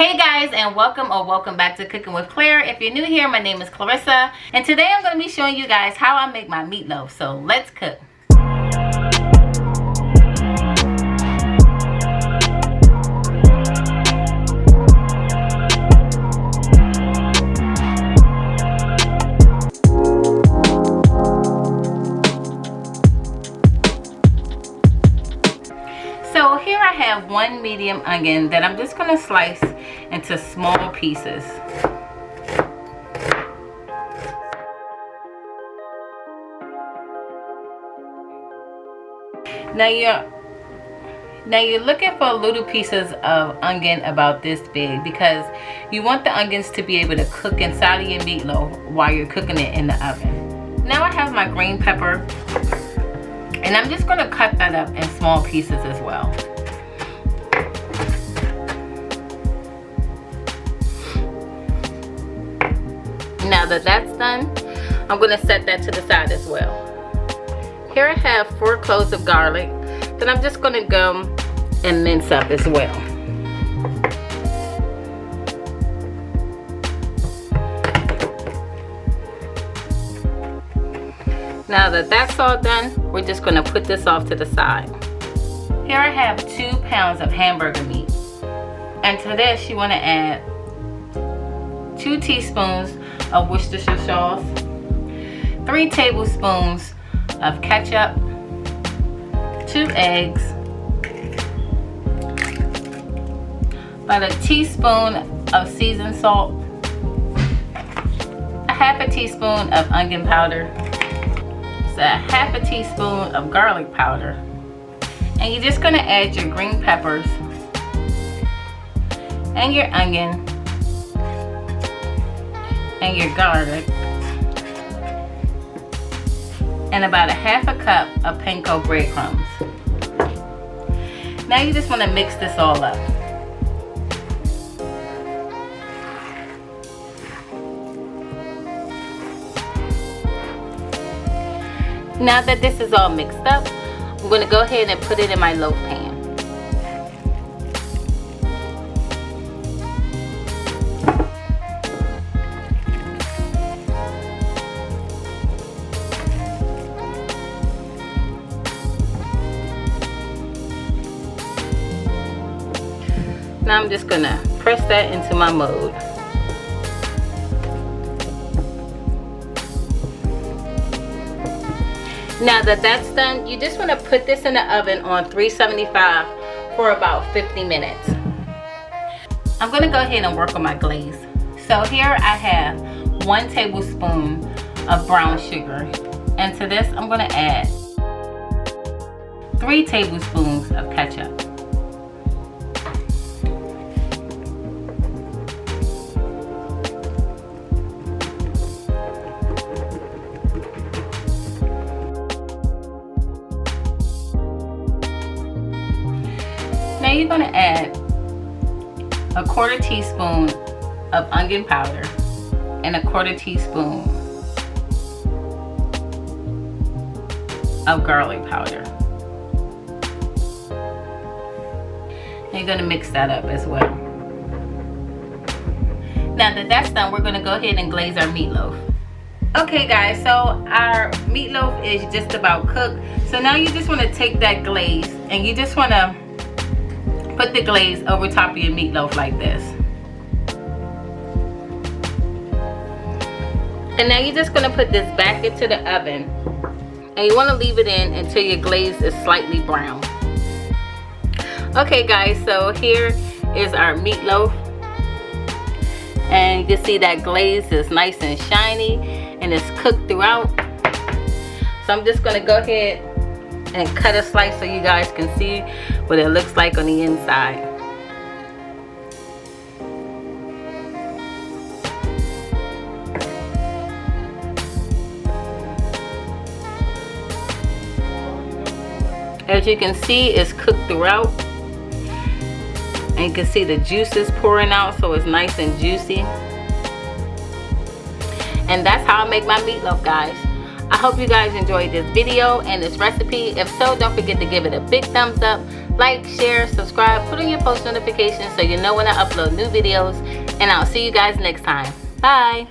Hey guys, and welcome back to Cooking with Claire. If you're new here, my name is Clarissa, and today I'm going to be showing you guys how I make my meatloaf. So let's cook. So here I have one medium onion that I'm just going to slice into small pieces. Now you're looking for little pieces of onion about this big because you want the onions to be able to cook inside of your meatloaf while you're cooking it in the oven. Now I have my green pepper, and I'm just going to cut that up in small pieces as well. Now that that's done, I'm going to set that to the side as well. Here I have 4 cloves of garlic that I'm just going to go and mince up as well. Now that that's all done, we're just going to put this off to the side. Here I have 2 pounds of hamburger meat. And to this you want to add 2 teaspoons of Worcestershire sauce, 3 tablespoons of ketchup, 2 eggs, about a teaspoon of seasoned salt, a half a teaspoon of onion powder, so a half a teaspoon of garlic powder, and you're just going to add your green peppers and your onion and your garlic and about a half a cup of panko breadcrumbs. Now you just want to mix this all up. Now that this is all mixed up, I'm going to go ahead and put it in my loaf pan. Now I'm just going to press that into my mold. Now that that's done, you just want to put this in the oven on 375 for about 50 minutes. I'm going to go ahead and work on my glaze. So here I have 1 tablespoon of brown sugar. And to this I'm going to add 3 tablespoons of ketchup. Now you're going to add a 1/4 teaspoon of onion powder and a 1/4 teaspoon of garlic powder. And you're going to mix that up as well. Now that that's done, we're going to go ahead and glaze our meatloaf. Okay guys, so our meatloaf is just about cooked. So now you just want to take that glaze and you just want to put the glaze over top of your meatloaf like this. And now you're just going to put this back into the oven. And you want to leave it in until your glaze is slightly brown. Okay guys, so here is our meatloaf. And you can see that glaze is nice and shiny and it's cooked throughout. So I'm just going to go ahead and cut a slice so you guys can see what it looks like on the inside. As you can see, it's cooked throughout, and you can see the juices pouring out, so it's nice and juicy. And that's how I make my meatloaf, guys. I hope you guys enjoyed this video and this recipe. If so, don't forget to give it a big thumbs up, Like, share, subscribe, put on your post notifications so you know when I upload new videos. And I'll see you guys next time. Bye.